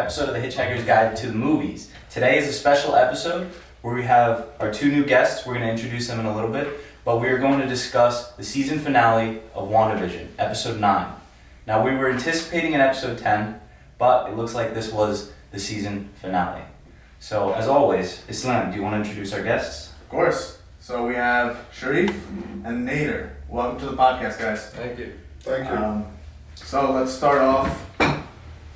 episode of the Hitchhikers Guide to the Movies. Today is a special episode where we have our two new guests. We're going to introduce them in a little bit, but we are going to discuss the season finale of WandaVision, episode 9. Now, we were anticipating an episode 10, but it looks like this was the season finale. So, as always, Islam, do you want to introduce our guests? Of course. So we have Sheref and Nader. Welcome to the podcast, guys. Thank you. Thank you. So let's start off.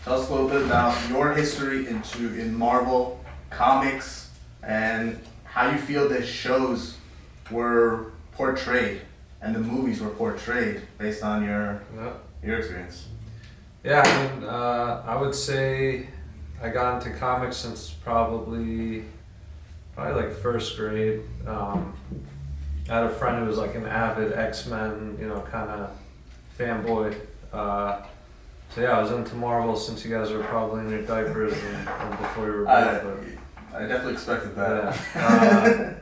Tell us a little bit about your history in Marvel comics and how you feel the shows were portrayed and the movies were portrayed based on your experience. Yeah, I mean, I would say I got into comics since probably like first grade. I had a friend who was like an avid X-Men, kind of fanboy. So yeah, I was into Marvel since you guys were probably in your diapers and before you were born. I definitely expected that. Yeah.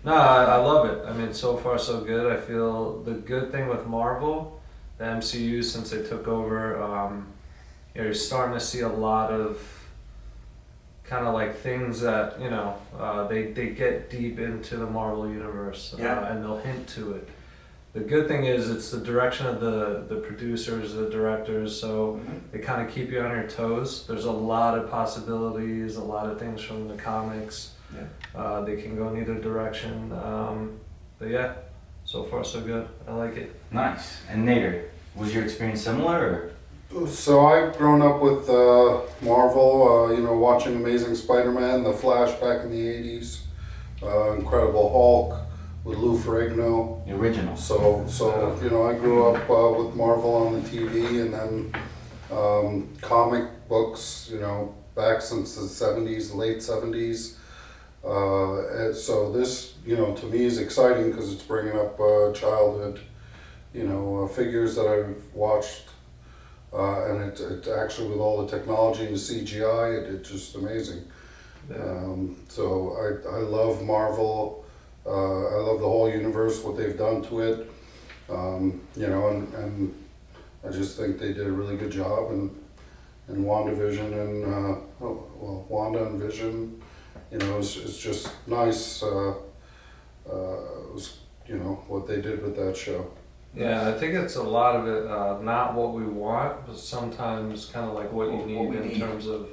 No, I love it. I mean, so far so good. I feel the good thing with Marvel, the MCU, since they took over, you're starting to see a lot of kind of like things that, they get deep into the Marvel universe, and they'll hint to it. The good thing is it's the direction of the producers, the directors, so they kind of keep you on your toes. There's a lot of possibilities, a lot of things from the comics. Yeah. They can go in either direction. But yeah, so far so good. I like it. Nice. And Nader, was your experience similar? So I've grown up with Marvel, watching Amazing Spider-Man, The Flash back in the 80s, Incredible Hulk with Lou Ferrigno. The original. So I grew up with Marvel on the TV and then comic books, back since the 70s, late 70s. So this, to me is exciting because it's bringing up childhood, figures that I've watched. And it actually, with all the technology and the CGI, it's just amazing. Yeah. So I love Marvel. I love the whole universe, what they've done to it. And I just think they did a really good job. And WandaVision and Wanda and Vision, it's just nice. What they did with that show. Yeah, I think it's a lot of it, not what we want, but sometimes kind of like what you need in terms of,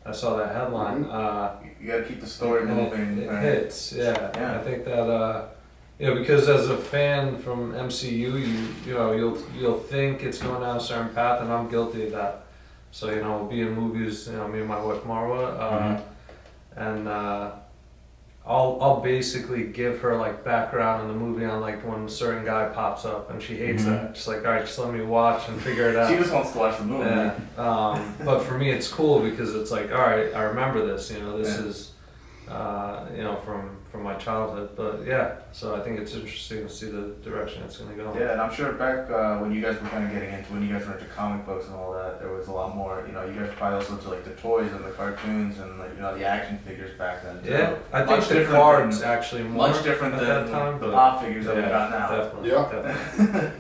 I saw that headline. You gotta keep the story moving. It hits, yeah. I think that, because as a fan from MCU, you'll think it's going down a certain path, and I'm guilty of that. So, we'll be in movies, me and my wife Marwa, and I'll basically give her like background in the movie on like when a certain guy pops up and she hates that. Just like, all right, just let me watch and figure it out. She just wants to watch the movie. Yeah. But for me, it's cool because it's like, all right, I remember this. This is, from my childhood. But yeah, so I think it's interesting to see the direction it's going to go. Yeah, and I'm sure back when you guys were kind of getting into, when you guys were into comic books and all that, there was a lot more. You guys probably also into like the toys and the cartoons and like the action figures back then too. Yeah, I think the cards actually more much different at than that time, the pop figures that we got now. Definitely. Yeah.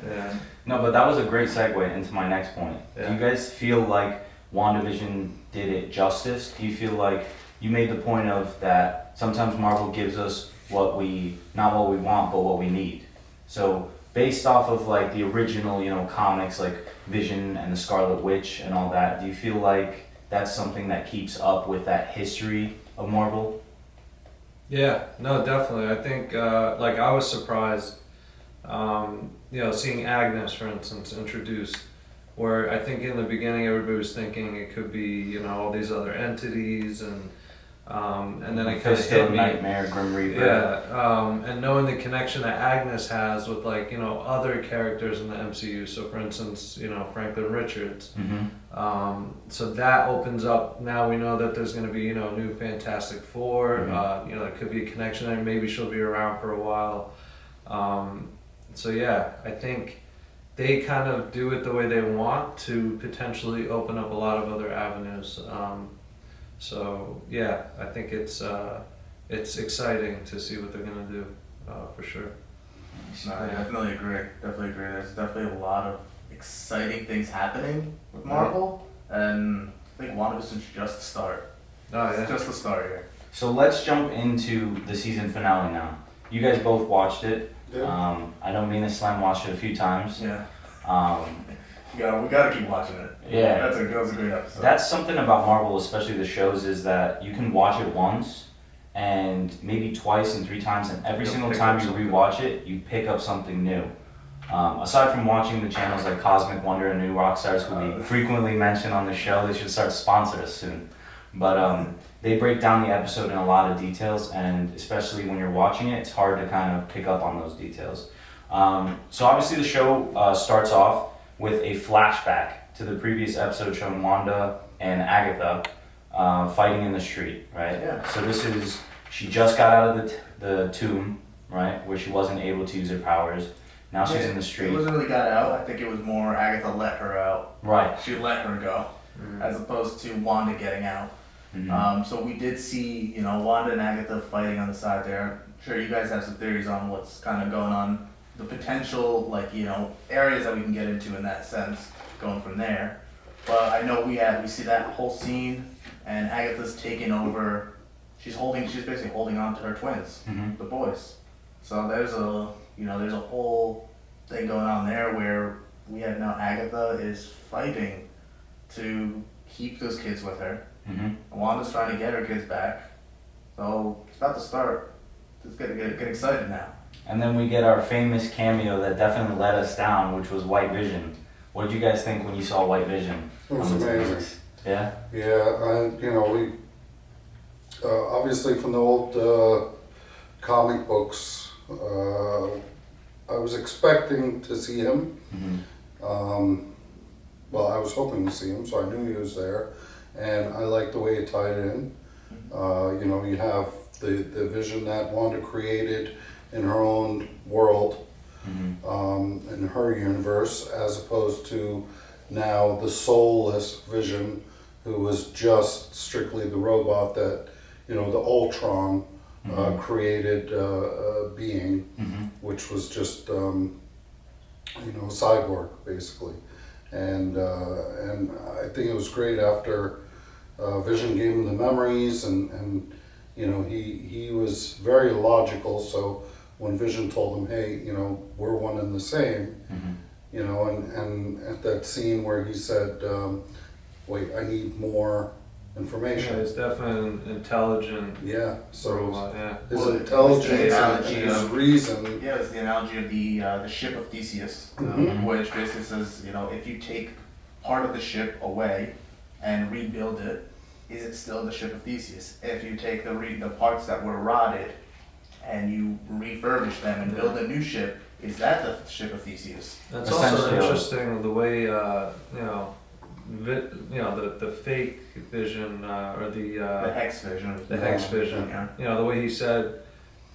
Yeah. No, but that was a great segue into my next point. Yeah. Do you guys feel like WandaVision did it justice? Do you feel like you made the point of that sometimes Marvel gives us not what we want, but what we need? So based off of like the original, comics like Vision and the Scarlet Witch and all that, do you feel like that's something that keeps up with that history of Marvel? Yeah, no, definitely. I think, I was surprised, seeing Agnes, for instance, introduced, where I think in the beginning everybody was thinking it could be, all these other entities and then it kind of hit me. Nightmare, Grim Reaper. Yeah, and knowing the connection that Agnes has with other characters in the MCU. So for instance, Franklin Richards. Mm-hmm. So that opens up. Now we know that there's going to be new Fantastic Four. Mm-hmm. There could be a connection there. Maybe she'll be around for a while. So yeah, I think they kind of do it the way they want to potentially open up a lot of other avenues. So yeah, I think it's exciting to see what they're gonna do, for sure. No, I definitely agree. There's definitely a lot of exciting things happening with Marvel, and I think WandaVision's just the start. Oh It's yeah. just the start here. So let's jump into the season finale now. You guys both watched it. Yeah. I know me and Slam watched it a few times. Yeah. Um, We gotta keep watching it. yeah. That was a great episode. That's something about Marvel, especially the shows, is that you can watch it once and maybe twice and 3 times, and every You'll single pick time up you something. rewatch it, you pick up something new. Aside from watching the channels like Cosmic Wonder and New Rockstars, who we frequently mention on the show, they should start to sponsor us soon. But they break down the episode in a lot of details, and especially when you're watching it, it's hard to kind of pick up on those details. So obviously the show starts off with a flashback to the previous episode showing Wanda and Agatha fighting in the street, right? Yeah. So this is, she just got out of the tomb, right, where she wasn't able to use her powers. Now she's in the It street. wasn't really got out. I think it was more Agatha let her out. Right. She let her go, as opposed to Wanda getting out. Mhm. So we did see, Wanda and Agatha fighting on the side there. I'm sure you guys have some theories on what's kind of going on, the potential, areas that we can get into in that sense, going from there. But I know we see that whole scene, and Agatha's taking over. She's basically holding on to her twins, Mhm. the boys. So there's a whole thing going on there where we have now Agatha is fighting to keep those kids with her. Mhm. Wanda's trying to get her kids back. So it's about to start. Just get excited now. And then we get our famous cameo that definitely let us down, which was White Vision. What did you guys think when you saw White Vision? It was on the amazing. TV? Yeah? Yeah, we obviously from the old comic books, I was expecting to see him. Mhm. Well, I was hoping to see him, so I knew he was there, and I liked the way it tied in. You have the vision that Wanda created in her own world, Mhm. in her universe, as opposed to now the soulless Vision, who was just strictly the robot that, the Ultron created being, Mhm. which was just, cyborg, basically. And I think it was great after Vision gave him the memories, and he was very logical. So when Vision told him, hey, we're one and the same, Mhm. and at that scene where he said, wait, I need more Yeah, information. he's definitely an intelligent Yeah, so robot. Yeah. his Well, intelligence the and analogy his of- reason. Yeah, it's the analogy of the ship of Theseus, Mhm. which basically says, if you take part of the ship away and rebuild it, is it still the ship of Theseus? If you take the parts that were rotted and you refurbish them and build a new ship, is that the ship of Theseus? It's also Essentially, interesting the way the fake Vision or The the Hex Vision. Hex Vision. Yeah. The way he said,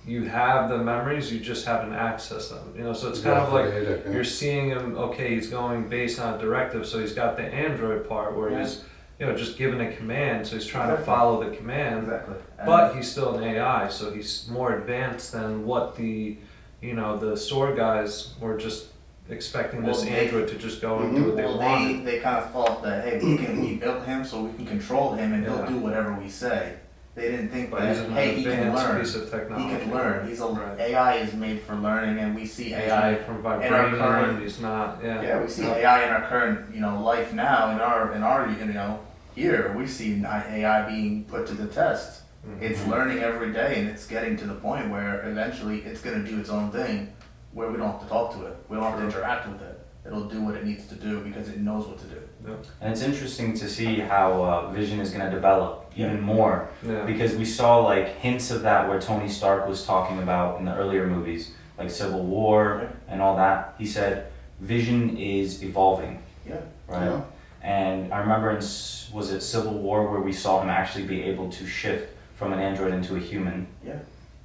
you have the memories, you just haven't accessed them. So it's kind of like you're seeing him. Okay, he's going based on a directive, so he's got the android part where he's just given a command, so he's trying to Exactly. follow the command. Exactly. But he's still an AI, so he's more advanced than what the sword guys were just expecting this Well, they- android to just go and do what they Well, wanted. they kind of thought that, hey, we built him so we can control him and Yeah. he'll do whatever we say. They didn't think But that, he's an hey, he can advanced learn. piece of technology. He can learn. Right. AI is made for learning, and we see He's AI. made from in our vibranium. current- He's not. Yeah. Yeah, we see AI in our current, life now. In our, here we see AI being put to the test. Mhm. It's learning every day, and it's getting to the point where eventually it's going to do its own thing, where we don't have to talk to it. We don't have to interact with it. It'll do what it needs to do because it knows what to do. And it's interesting to see how Vision is going to develop even more, Yeah. because we saw like hints of that where Tony Stark was talking about in the earlier movies, like Civil War and all that. He said Vision is evolving, Yeah. right? Yeah. And I remember was it Civil War where we saw him actually be able to shift from an android into a human. Yeah.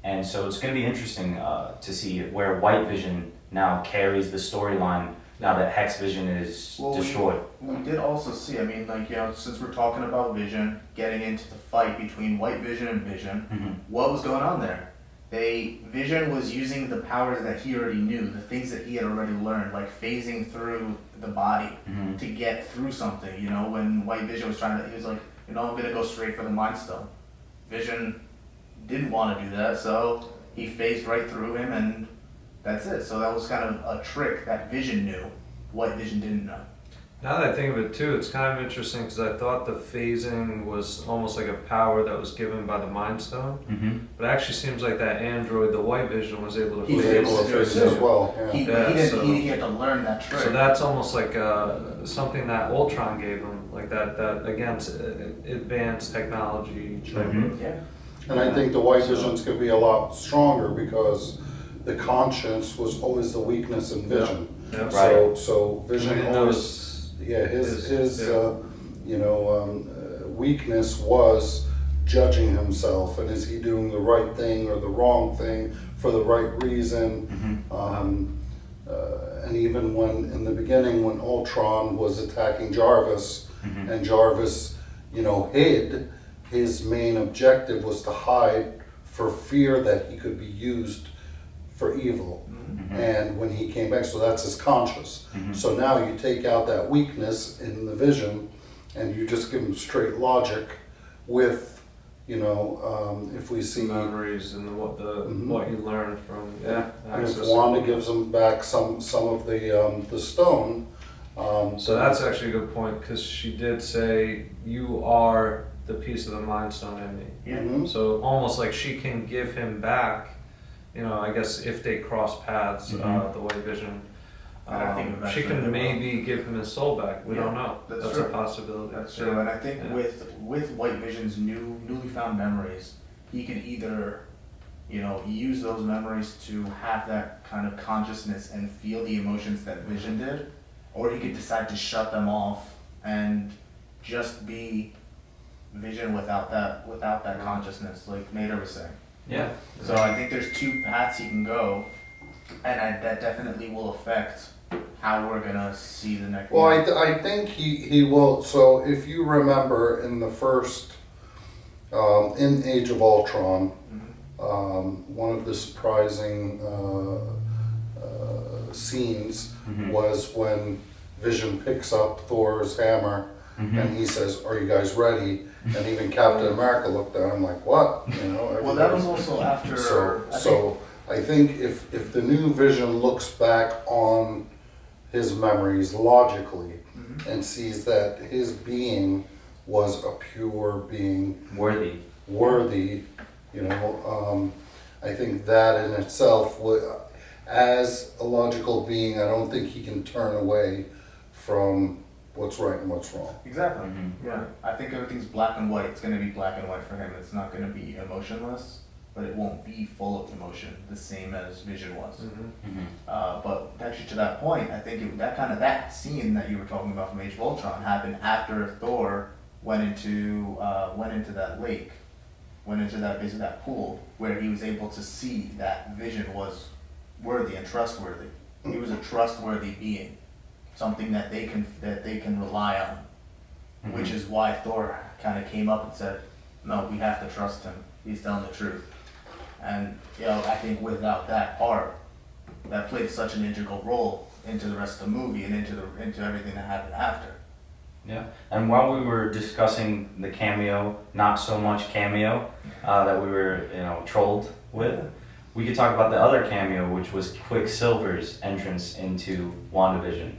And so it's going to be interesting to see where White Vision now carries the storyline now that Hex Vision is Well, destroyed. We did also see, since we're talking about Vision, getting into the fight between White Vision and Vision, Mhm. what was going on there? Vision was using the powers that he already knew, the things that he had already learned, like phasing through the body Mhm. to get through something. You know, when White Vision was trying to, he was like, you know, I'm gonna go straight for the Mind Stone. Vision didn't want to do that, so he phased right through him, and that's it. So that was kind of a trick that Vision knew, White Vision didn't know. Now that I think of it too, it's kind of interesting because I thought the phasing was almost like a power that was given by the Mind Stone, Mhm. but it actually seems like that android, the White Vision, was able to He He's was phase. able to do it fix it as too. well. He, Yeah. Yeah, so- he had to learn that trick. So that's almost like something that Ultron gave him, like that again, advanced technology type Mhm. of. Yeah. And I think the White Vision's could be a lot stronger because the conscience was always the weakness in Vision. Yeah. So Vision And always, yeah, his yeah. weakness was judging himself, and is he doing the right thing or the wrong thing for the right reason? And even when in the beginning, when Ultron was attacking Jarvis, and Jarvis, hid, his main objective was to hide for fear that he could be used for evil. And when he came back, so that's his conscious. So now you take out that weakness in the Vision, and you just give him straight logic with, if we see, Memories and what he learned from and if access. Wanda gives him back some of the stone. So that's actually a good point because she did say you are the piece of the Mind Stone in me. Yeah. Mhm. So almost like she can give him back, I guess if they cross paths, the White Vision, I think she eventually they can will. maybe give him his soul back. We Yeah, don't know. that's a true. possibility. That's true, and I think Yeah. with White Vision's newly found memories, he can either, use those memories to have that kind of consciousness and feel the emotions that Vision did, or he could decide to shut them off and just be Vision without that consciousness, like Nader was saying. Yeah. So I think there's two paths he can go, and that definitely will affect how we're gonna see the next. Well, I think he will. So if you remember in the first, in Age of Ultron, one of the surprising scenes was when Vision picks up Thor's hammer and he says, "Are you guys ready?" And even Captain America looked at him like, "What?" Well, that was also after. So I think if the new Vision looks back on his memories logically and sees that his being was a pure being, worthy, I think that in itself would, as a logical being, I don't think he can turn away from what's right and what's wrong. Exactly. Yeah. I think everything's black and white. It's going to be black and white for him. It's not going to be emotionless, but it won't be full of emotion, the same as Vision was. But actually, to that point, I think that scene that you were talking about from Age of Ultron happened after Thor went into that lake, went into that pool, where he was able to see that Vision was worthy and trustworthy. He was a trustworthy being, something that they can rely on, which is why Thor kind of came up and said, "No, we have to trust him. He's telling the truth." And I think without that part, that played such an integral role into the rest of the movie and into everything that happened after. Yeah, and while we were discussing the cameo, not so much cameo, that we were, trolled with, we could talk about the other cameo, which was Quicksilver's entrance into WandaVision.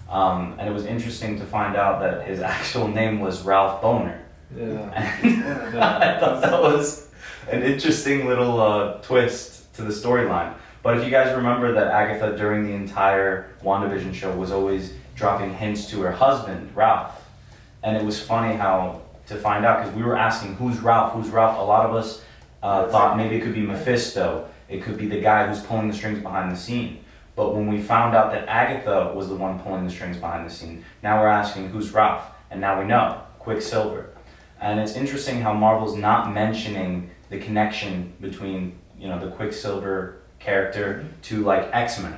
And it was interesting to find out that his actual name was Ralph Boner. Yeah. I thought that was an interesting little twist to the storyline. But if you guys remember that Agatha during the entire WandaVision show was always dropping hints to her husband, Ralph. And it was funny how to find out, because we were asking, who's Ralph? Who's Ralph? A lot of us thought maybe it could be Mephisto. It could be the guy who's pulling the strings behind the scene. But when we found out that Agatha was the one pulling the strings behind the scene, now we're asking, who's Ralph? And now we know, Quicksilver. And it's interesting how Marvel's not mentioning the connection between, the Quicksilver character to like X-Men.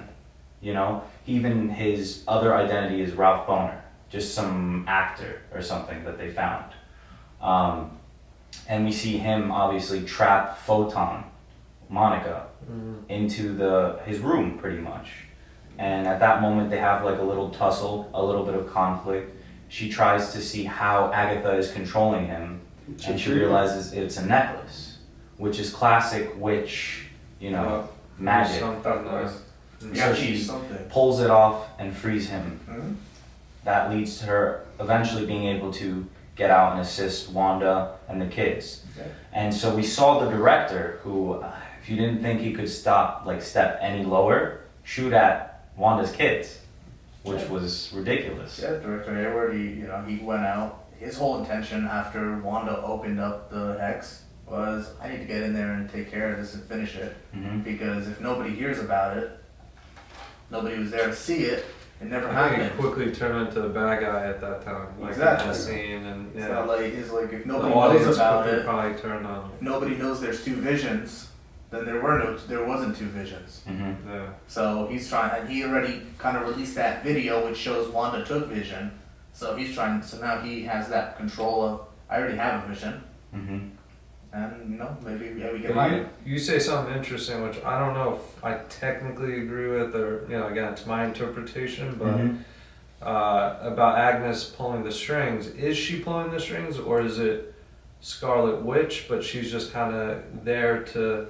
Even his other identity is Ralph Boner, just some actor or something that they found. And we see him obviously trap Photon Monica into his room pretty much. And at that moment they have like a little tussle, a little bit of conflict. She tries to see how Agatha is controlling him, and she realizes it's a necklace, which is classic witch, magic. So she pulls it off and frees him. Mm-hmm. That leads to her eventually being able to get out and assist Wanda and the kids. Okay. And so we saw the director who, if you didn't think he could step any lower, shoot at Wanda's kids, which was ridiculous. Yeah, Director Hayward, he went out. His whole intention after Wanda opened up the hex was, I need to get in there and take care of this and finish it. Mm-hmm. Because if nobody hears about it, nobody was there to see it, it never I think happened. he quickly turned into the bad guy at that time. Like Exactly. in that scene, and It's yeah. not like, if The nobody audience knows about quickly it, probably turned on him. if nobody knows there's two visions, then there wasn't two visions. Mm-hmm. Yeah. So he's trying, and he already kind of released that video which shows Wanda took vision. So he's trying, so now he has that control of, I already have a vision, Mm-hmm. and maybe we get But mine. you say something interesting, which I don't know if I technically agree with, or again, it's my interpretation, but Mm-hmm. about Agnes pulling the strings. Is she pulling the strings, or is it Scarlet Witch? But she's just kind of there to,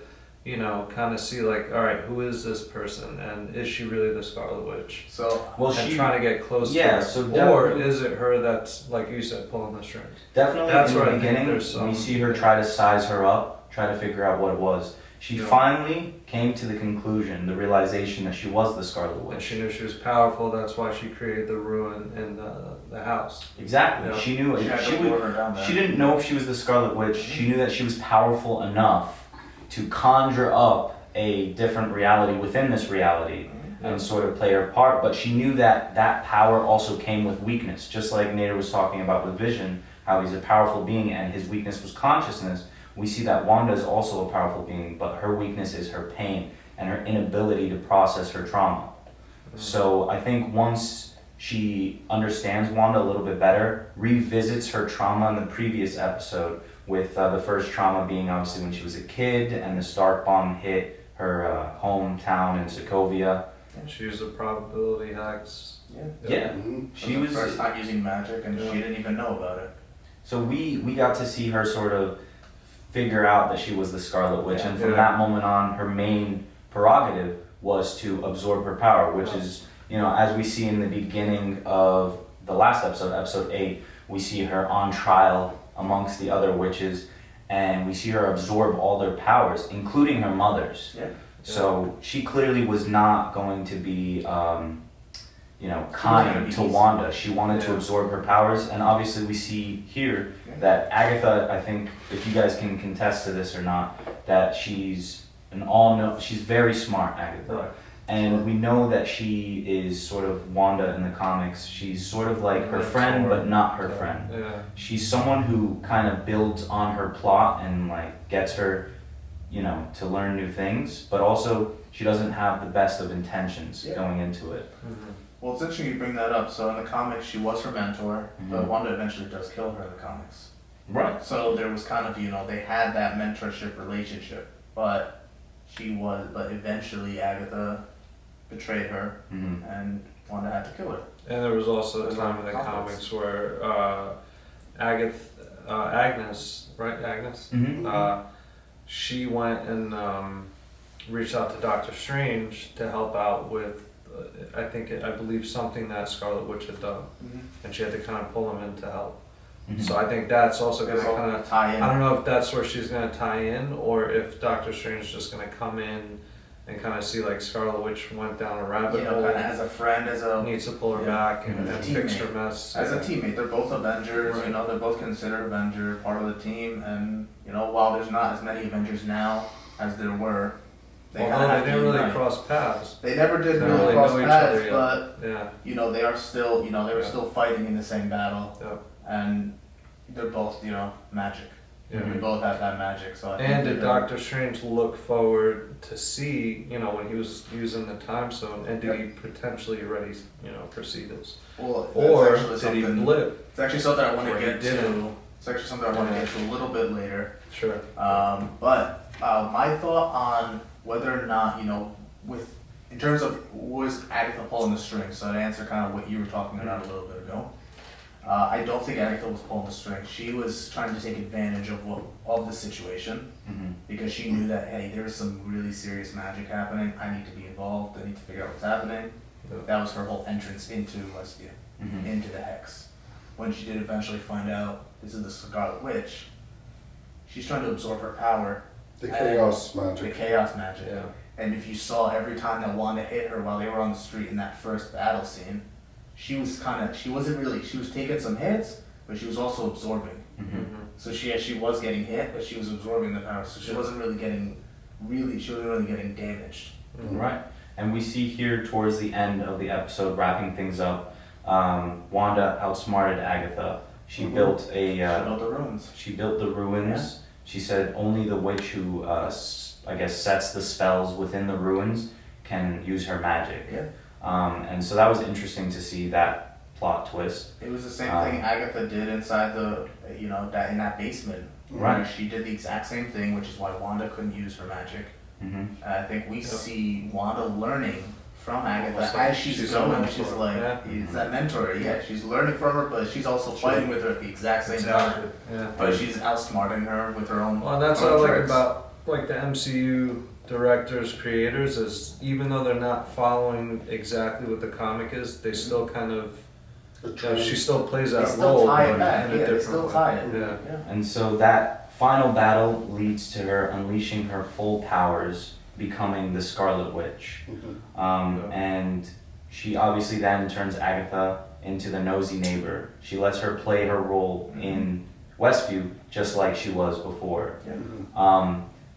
kind of see like, all right, who is this person, and is she really the Scarlet Witch? So Well, And she trying to get close to yeah, her. so or definitely- is it her that's, like you said, pulling the strings? Definitely That's in where the I think beginning, there's some- we see her try to size her up, try to figure out what it was. She Yeah. finally came to the conclusion, the realization that she was the Scarlet And Witch. she knew she was powerful. That's why she created the ruin in the house. Exactly. Yeah. She knew she had if to she lure would. her down there. She didn't know if she was the Scarlet Witch. She knew that she was powerful enough to conjure up a different reality within this reality and sort of play her part. But she knew that that power also came with weakness, just like Nader was talking about with Vision, how he's a powerful being and his weakness was consciousness. We see that Wanda is also a powerful being, but her weakness is her pain and her inability to process her trauma. So I think once she understands Wanda a little bit better, revisits her trauma in the previous episode, with the first trauma being obviously when she was a kid and the Stark bomb hit her hometown in Sokovia. She used the probability hacks. Yeah, Mhm. she the was. first time using magic, and Yeah. she didn't even know about it. So we got to see her sort of figure out that she was the Scarlet Witch, and from Yeah. that moment on, her main prerogative was to absorb her power, which is, as we see in the beginning of the last episode, episode 8, we see her on trial amongst the other witches, and we see her absorb all their powers, including her mother's. Yeah. So she clearly was not going to be, gonna kind be to easy. Wanda. She wanted to Yeah. absorb her powers, and obviously we see here Yeah. that Agatha, I think, if you guys can contest to this or not, that she's she's very smart, Agatha. Right. And we know that she is sort of Wanda in the comics. She's sort of like her friend, but not her friend. Yeah. She's someone who kind of builds on her plot and like gets her, to learn new things, but also she doesn't have the best of intentions Yeah. going into it. Mhm. Well, it's interesting you bring that up. So in the comics, she was her mentor, but Mhm. Wanda eventually does kill her in the comics. Right. So there was kind of, they had that mentorship relationship, but but eventually Agatha betrayed her, Hmm. and Wanda had to kill her. And there was also a There's time in the conflicts. comics where Agnes, right? Agnes? Hmm. She went and reached out to Doctor Strange to help out with, I believe something that Scarlet Witch had done, and she had to kind of pull him in to help. Hmm. So I think that's also going There's to all kind kind of, of tie in. I don't know if that's where she's going to tie in, or if Doctor Strange is just going to come in and kind of see like Scarlet Witch went down a rabbit hole, kind of as a friend, needs to pull her Yeah. back and, Mhm. and fix her mess. as a teammate. They're both Avengers. Right. They're both considered Avenger, part of the team. And while there's not as many Avengers now as there were, they kind of Although have they to didn't really unite. cross paths. They never did They don't really really cross know each paths, other yet. but Yeah. they are still, they were Yeah. still fighting in the same battle, Yep. and they're both, magic. Yeah. We both have that magic, so I think And that did Doctor Strange look forward to see, when he was using the time stone, and did he potentially already, foresee this? Well, Or that's actually did he something. blip? It's actually something I want Or to he get to. didn't. It's actually something I want to get to a little bit later. Sure. But my my thought on whether or not, with in terms of was Agatha pulling the strings, so to answer kind of what you were talking about a little bit ago, I don't think Agatha was pulling the strings. She was trying to take advantage of the situation because she knew that, hey, there's some really serious magic happening. I need to be involved. I need to figure out what's happening. That was her whole entrance into Lesbia, into the Hex. When she did eventually find out this is the Scarlet Witch, she's trying to absorb her power. The chaos The magic. chaos magic. Yeah. And if you saw every time that Wanda hit her while they were on the street in that first battle scene, she was taking some hits, but she was also absorbing. So she was getting hit, but she was absorbing the power. So she wasn't really getting damaged. Right. And we see here towards the end of the episode, wrapping things up, Wanda outsmarted Agatha. She built She built the ruins. She built the ruins. She said only the witch who, I guess, sets the spells within the ruins can use her magic. Yeah. And so that was interesting to see that plot twist. It was the same thing Agatha did inside in that basement. Right. Where she did the exact same thing, which is why Wanda couldn't use her magic. And I think we see Wanda learning from Agatha as she's going. She's like, it's that mentor. Yeah, she's learning from her, but she's also fighting with her at the exact same time. Yeah. But she's outsmarting her with her own. Well, and that's own what I like tricks. about like the MCU directors, creators, is even though they're not following exactly what the comic is, they still kind of, she still plays They that still role, tie it but back. in a Yeah, they different still way. tie it. Yeah. And so that final battle leads to her unleashing her full powers, becoming the Scarlet Witch. And she obviously then turns Agatha into the nosy neighbor. She lets her play her role in Westview just like she was before.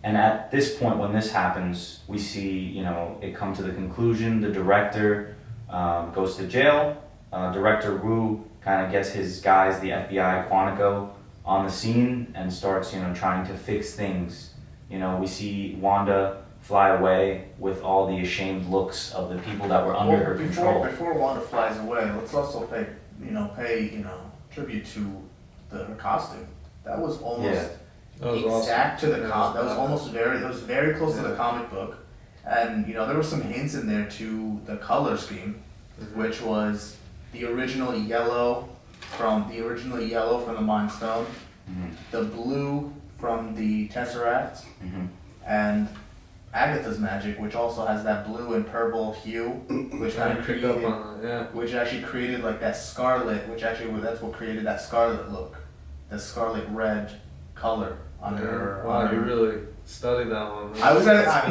And at this point, when this happens, we see, it come to the conclusion. The director goes to jail. Director Wu kind of gets his guys, the FBI, Quantico, on the scene and starts, trying to fix things. We see Wanda fly away with all the ashamed looks of the people that were under her control. Before Wanda flies away, let's also pay tribute to her costume. That was almost That was exact awesome. to the that was almost very close to the comic book. And there were some hints in there to the color scheme, which was the original yellow from the Mind Stone, the blue from the Tesseract, and Agatha's magic, which also has that blue and purple hue, which kind of pick up on it, which actually created like that scarlet, that's what created that scarlet look, the scarlet red color under her. Wow, you really studied that one.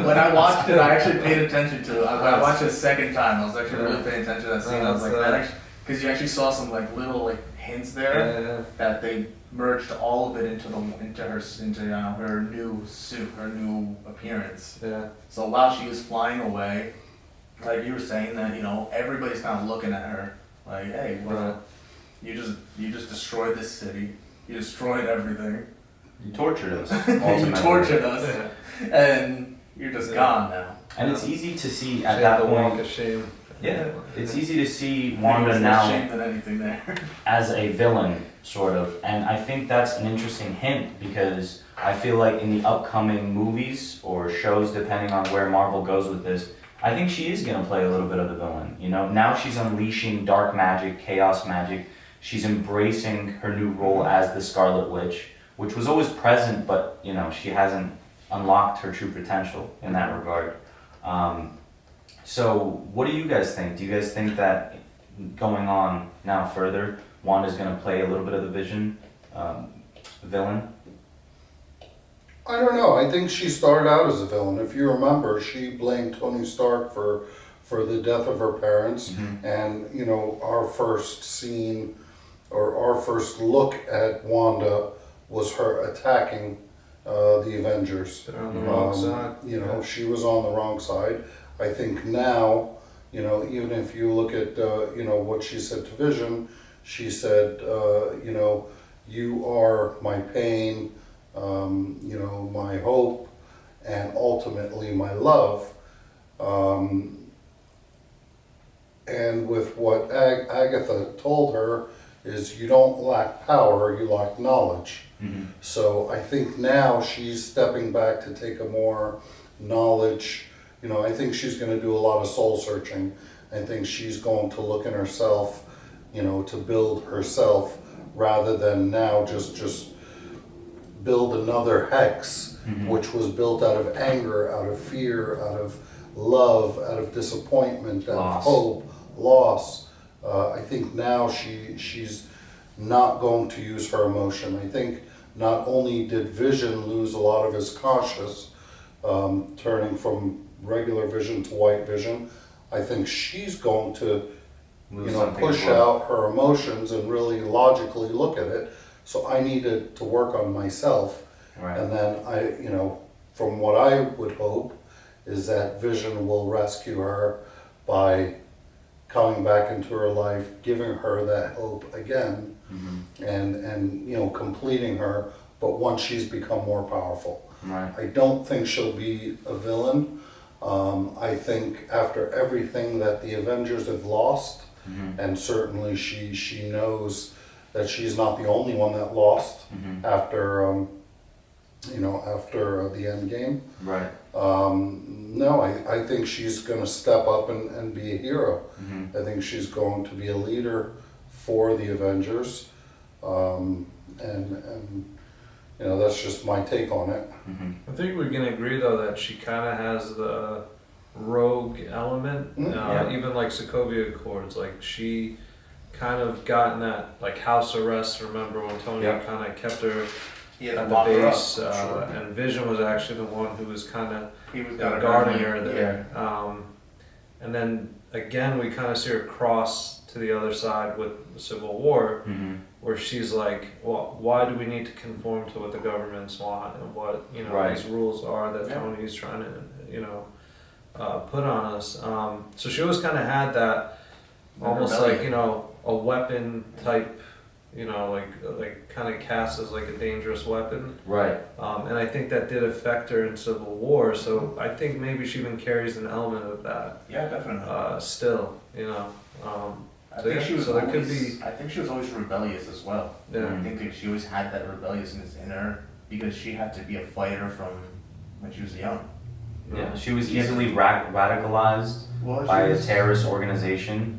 When I watched it, I actually paid attention to it. When I watched it a second time, I was actually really paying attention to that scene. I was like, because you actually saw some like little hints there that they merged all of it into her new suit, her new appearance. Yeah. So while she was flying away, like you were saying that everybody's kind of looking at her like, hey, well, you just destroyed this city, you destroyed everything. You tortured us. You tortured us, and you're just gone now. And it's easy to see at that walk point. of shame. Yeah, it's easy to see Wanda There's now less shame than anything there. as a villain, sort of. And I think that's an interesting hint because I feel like in the upcoming movies or shows, depending on where Marvel goes with this, I think she is going to play a little bit of the villain. Now she's unleashing dark magic, chaos magic. She's embracing her new role as the Scarlet Witch, which was always present, but she hasn't unlocked her true potential in that regard. So what do you guys think? Do you guys think that going on now further, Wanda's going to play a little bit of the villain? I don't know. I think she started out as a villain. If you remember, she blamed Tony Stark for the death of her parents. And, our first scene or our first look at Wanda was her attacking the Avengers. They're on the wrong side. She was on the wrong side. I think now, even if you look at, what she said to Vision, she said, you are my pain, my hope, and ultimately my love. And with what Agatha told her, is you don't lack power, you lack knowledge. Mm-hmm. So I think now she's stepping back to take a more knowledge, I think she's going to do a lot of soul searching. I think she's going to look in herself, to build herself rather than now just build another hex, which was built out of anger, out of fear, out of love, out of disappointment, out of hope, loss. I think now she's not going to use her emotion. I think not only did Vision lose a lot of his cautious, turning from regular Vision to white Vision, I think she's going to push out her emotions and really logically look at it. So I needed to work on myself. Right. And then from what I would hope is that Vision will rescue her by coming back into her life, giving her that hope again, and completing her, but once she's become more powerful. Right. I don't think she'll be a villain. I think after everything that the Avengers have lost, and certainly she knows that she's not the only one that lost after the end game. Right. No, I think she's going to step up and be a hero. I think she's going to be a leader for the Avengers, and that's just my take on it. I think we can agree though that she kind of has the rogue element, even like Sokovia Accords. Like she kind of got in that like house arrest. Remember when Tony kind of kept her at the base, and Vision was actually the one who was kind of guarding her there. And then again, we kind of see her cross to the other side with Civil War, where she's like, well, why do we need to conform to what the governments want and what these rules are that Tony's trying to put on us. So she always kind of had that almost like a weapon type. Like kind of cast as like a dangerous weapon. Right. And I think that did affect her in Civil War. So I think maybe she even carries an element of that. Yeah, definitely. Still, I think she was so always, could be. I think she was always rebellious as well. Yeah. I think that she always had that rebelliousness in her because she had to be a fighter from when she was young. Yeah, she was easily radicalized by a terrorist organization.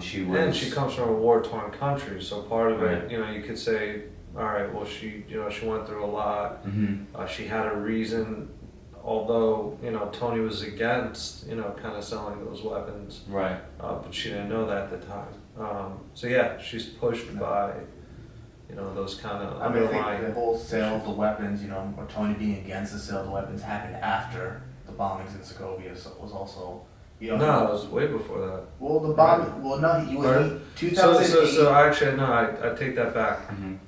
She was, and she comes from a war-torn country, so part of it, you could say, all right, well, she went through a lot. She had a reason, although Tony was against kind of selling those weapons. Right. But she didn't know that at the time. So yeah, she's pushed by those kind of underlying. I think the whole sale of the weapons, or Tony being against the sale of the weapons happened after the bombings in Sokovia, so it was also. No, it was way before that. Well, the bomb. Right. Well, no, he was 2008. So actually, no, I take that back.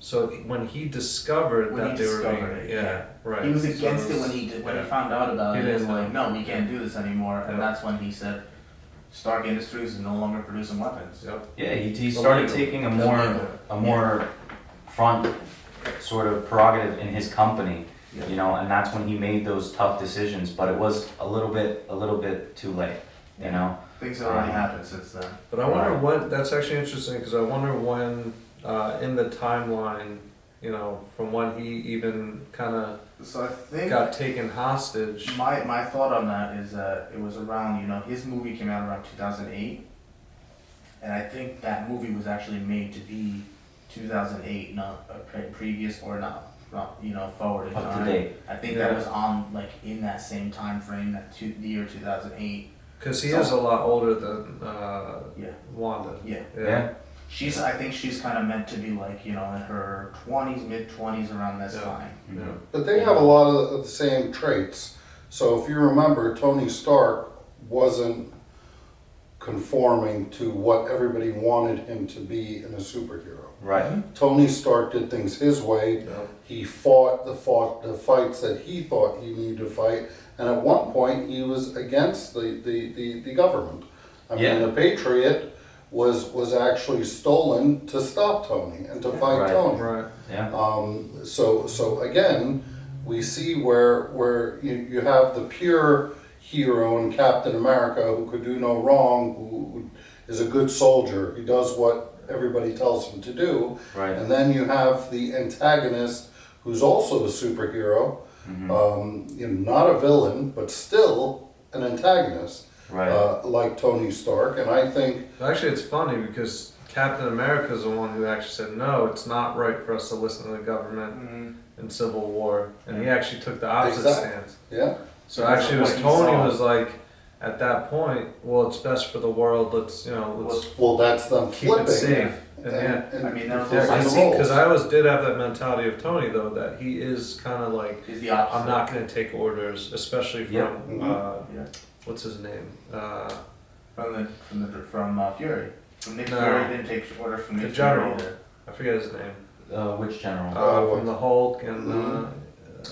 So when he discovered that they were being, right. He was against it when he found out about it. He was like, no, we can't do this anymore, and Yep. that's when he said, Stark Industries is no longer producing weapons. Yep. Yeah, he started taking a more front sort of prerogative in his company. Yeah. And that's when he made those tough decisions. But it was a little bit too late. Things have already happened since then. But I wonder when. That's actually interesting because I wonder when in the timeline, from when he even kind of got taken hostage. My thought on that is that it was around, his movie came out around 2008, and I think that movie was actually made to be 2008, not previous or not forward in time. Up to date. I think that was on in that same time frame, the year 2008. Because he is a lot older than Wanda. Yeah. I think she's kind of meant to be in her 20s, mid-20s around this time. Yeah. But they have a lot of the same traits. So if you remember, Tony Stark wasn't conforming to what everybody wanted him to be in a superhero. Right. Tony Stark did things his way. Yeah. He fought the fights that he thought he needed to fight. And at one point, he was against the government. I mean, the Patriot was actually stolen to stop Tony and to fight Tony. Right. Yeah. So again, we see where you have the pure hero in Captain America who could do no wrong, who is a good soldier. He does what everybody tells him to do. Right. And then you have the antagonist who's also a superhero, not a villain, but still an antagonist, Right. like Tony Stark. And I think Actually, it's funny because Captain America is the one who actually said, no, it's not right for us to listen to the government in Civil War. And he actually took the opposite Exactly. stance. yeah, So Because actually, it of was what he Tony saw. was like, at that point, well, it's best for the world. Let's well, that's them keep flipping. it safe. And yeah. I mean, that was Yeah, also the roles. because I always did have that mentality of Tony though, that he is kind of like, is the opposite. I'm not going to take orders, especially from Yeah. Yeah. what's his name? From Fury. From Nick No. Fury didn't take orders from The Nick Fury general. either. I forget his name. Which general? From the Hulk and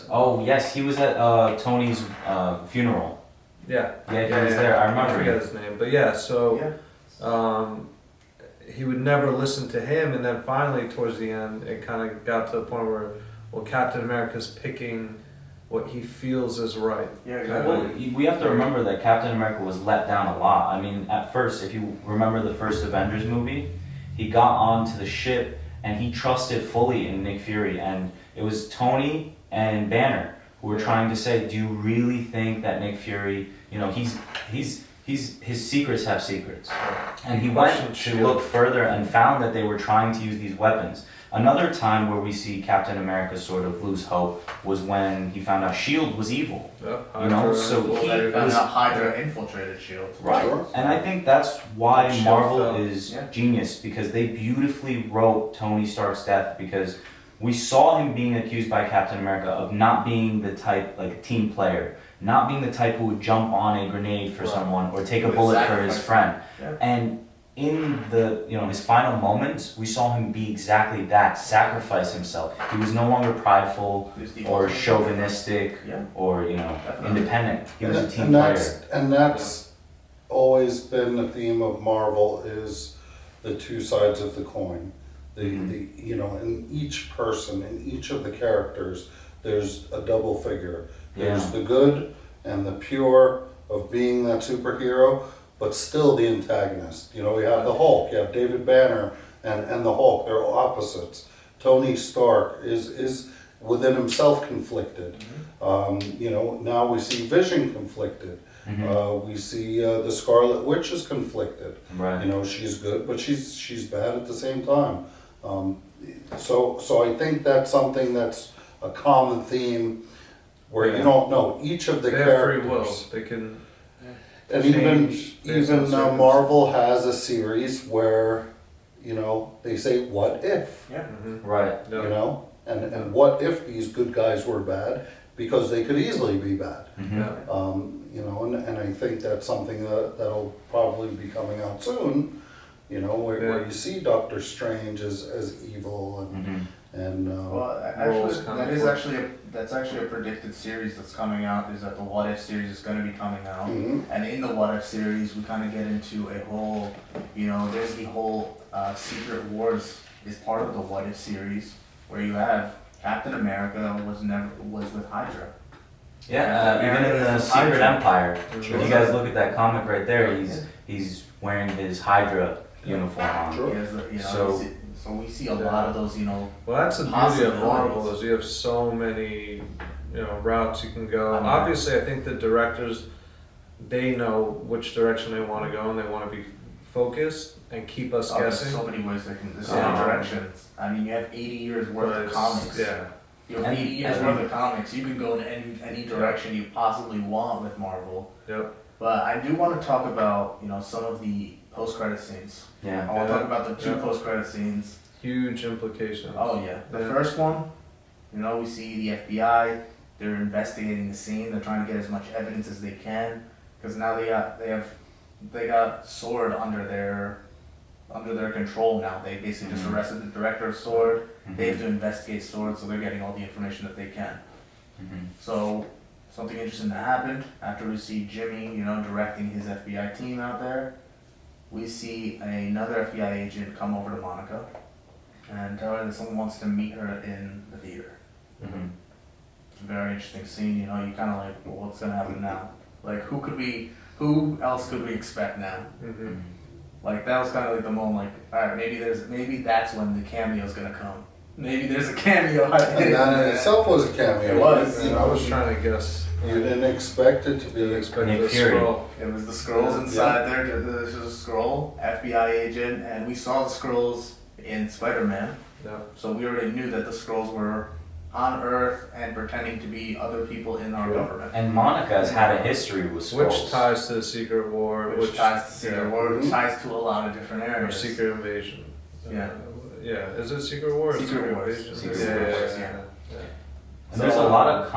Oh yes, he was at Tony's funeral. yeah, Yeah, he was there. I remember. forget his name, but yeah. So Yeah. he would never listen to him, and then finally towards the end, it kind of got to the point where, well, Captain America's picking what he feels is right. Yeah, Well, exactly. we have to remember that Captain America was let down a lot. I mean, at first, if you remember the first Avengers movie, he got onto the ship and he trusted fully in Nick Fury, and it was Tony and Banner who were trying to say, do you really think that Nick Fury, his secrets have secrets? And he went to Shield. look further and found that they were trying to use these weapons. Another time where we see Captain America sort of lose hope was when he found out S.H.I.E.L.D. was evil. Yeah, You know, so Well, he they found was- out Hydra infiltrated S.H.I.E.L.D. Right. Sure. And I think that's why Shield Marvel fell. is Yeah. genius, because they beautifully wrote Tony Stark's death, because we saw him being accused by Captain America of not being the type, like a team player, not being the type who would jump on a grenade for Right. someone or take a Would bullet for his sacrifice. friend. Yeah. And in the, his final moments, we saw him be exactly that, sacrifice himself. He was no longer prideful Who's the or ultimate chauvinistic Yeah. or, Definitely. independent. He was a team and player. that's always been the theme of Marvel, is the two sides of the coin. In each person, in each of the characters, there's a double figure. There's Yeah. the good and the pure of being that superhero, but still the antagonist. You have the Hulk, you have David Banner and the Hulk, they're opposites. Tony Stark is within himself conflicted. Now we see Vision conflicted. We see the Scarlet Witch is conflicted. Right. She's good, but she's bad at the same time. So I think that's something that's a common theme, where you don't know each of the they have free characters. will. They can. And change even based on even circumstances. Marvel has a series where they say what if, Yeah. Right. Yeah. and what if these good guys were bad, because they could easily be bad. Yeah. And I think that's something that'll probably be coming out soon, where you see Doctor Strange as evil and Well, roles actually, kind of that's actually a predicted series that's coming out. Is that the What If series is going to be coming out, Mhm. and in the What If series, we kind of get into a whole, there's the whole Secret Wars is part of the What If series, where you have Captain America was with Hydra. Yeah, even in the Secret Empire. If you Sure. guys look at that comic right there, he's wearing his Hydra uniform on. Sure. He has the, So- so we see a lot of those, Well, that's the beauty of Marvel, Possibilities. is you have so many, routes you can go. I know. Obviously, I think the directors, they know which direction they want to go, and they want to be focused and keep us Oh, there's guessing. so many ways there's so Um, many directions. I mean, you have 80 years worth But of it's- comics. Yeah. You have And- 80 years and- worth of comics. You can go in any direction you possibly want with Marvel. Yep. But I do want to talk about, some of the post-credit scenes. I Yeah. want to talk about the two Yeah. post-credit scenes. Huge implications. Oh yeah. The Yeah. first one, we see the FBI. They're investigating the scene. They're trying to get as much evidence as they can, because now they got Sword under their control now. They basically just Mhm. arrested the director of Sword. Mhm. They have to investigate Sword, so they're getting all the information that they can. Mhm. So something interesting that happened after we see Jimmy, directing his FBI team out there. We see another FBI agent come over to Monica and tell her that someone wants to meet her in the theater. Mhm. It's a very interesting scene. You kind of like, well, what's gonna happen now? Like, who else could we expect now? Mm-hmm. Like that was kind of like the moment. Like, all right, maybe that's when the cameo's gonna come. Maybe there's a cameo. And that in itself was a cameo. It was. And I was trying to guess. You didn't expect it to be. Didn't expect Nick the Fury. scroll. It was the scrolls inside there. There's a scroll, FBI agent, and we saw the scrolls in Spider-Man. Yeah. So we already knew that the scrolls were on Earth and pretending to be other people in our government. And Monica has had a history with Skrulls. Which ties to the Secret War, Which ties to Secret War, which Mhm. ties to a lot of different or areas. Secret Invasion. Yeah. Yeah. Is it Secret War or Secret Wars. Invasion? Secret Wars, yeah. And there's a lot of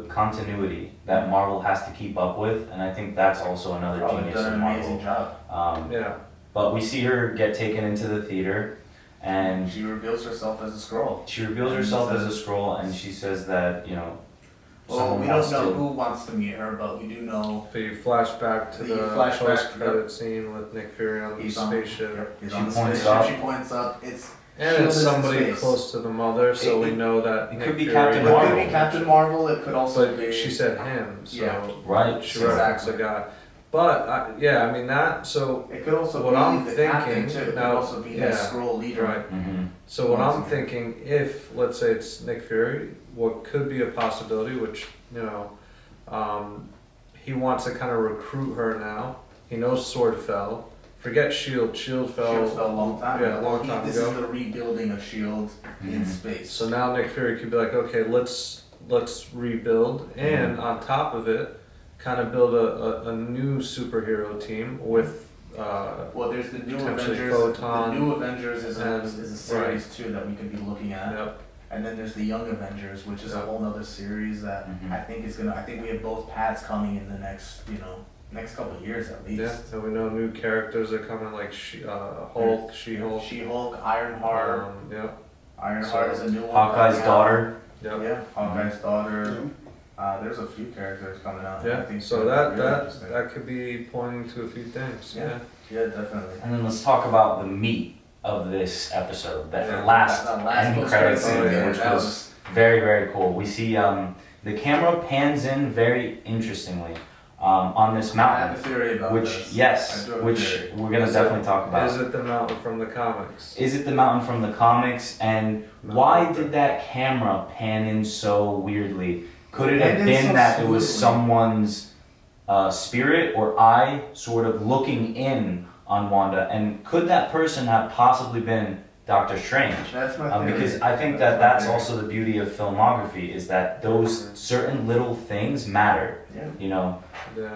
continuity that Marvel has to keep up with, and I think that's also another Probably genius done of an amazing Marvel. job. Yeah. But we see her get taken into the theater, and She reveals herself as a scroll. she reveals herself as a scroll, and she says that, you know, Well, someone we wants don't know to. who wants to meet her, but we do know But you flash back to You the flash back, post-credit yep. scene with Nick Fury on the he's on. spaceship. Yep, he's She on the points spaceship. up. She points up. It's And Shield it's is in somebody space. close to the mother, so It- we know that it Nick could be Fury. Captain It could Marvel. be Captain Marvel. It could also But be. she said him, so Yeah. Right. she referenced a guy. But yeah, I mean that. So It could also What be I'm the captain thinking- too. It now- could also be yeah, that scroll leader. right. Mm-hmm. So what I'm thinking, if let's say it's Nick Fury, what could be a possibility, which he wants to kind of recruit her now. He knows Sword fell. Forget Shield. Shield fell. Shield fell a long time Yeah, a ago. long time This ago. is the rebuilding of Shield in Mhm. space. So now Nick Fury could be like, okay, let's rebuild, and on top of it, kind of build a new superhero team with. Well, there's the new Potentially Avengers. Photon. The new Avengers is a And- series too that we could be looking at. Yep. And then there's the Young Avengers, which is a Yep. whole nother series that Mhm. I think is gonna. I think we have both paths coming in the next couple of years at least. Yeah. So we know new characters are coming, like Hulk, She-Hulk. She-Hulk, Ironheart. Yep. Ironheart is a new one. Hawkeye's coming out. daughter. Yep. Yeah, Hawkeye's daughter. Mhm. There's a few characters coming out. I Yeah. think So they're that really interesting. that could be pointing to a few things. Yeah. Yeah, definitely. And then let's talk about the meat of this episode, that Yeah, last that last end post-credit credit scene, scene, yeah, which that was very, very cool. We see the camera pans in very interestingly on this I have mountain, a theory about which this. yes, I do have a which theory. we're gonna Is definitely talk about. Is it the mountain from the comics? Is it the mountain from the comics, and No. why did that camera pan in so weirdly? Could it Pan have in been so that it was smoothly. someone's spirit or eye sort of looking in on Wanda, and could that person have possibly been Doctor Strange? That's my theory. Because I think that that's also the beauty of filmography, is that those certain little things matter, Yeah. you know? Yeah,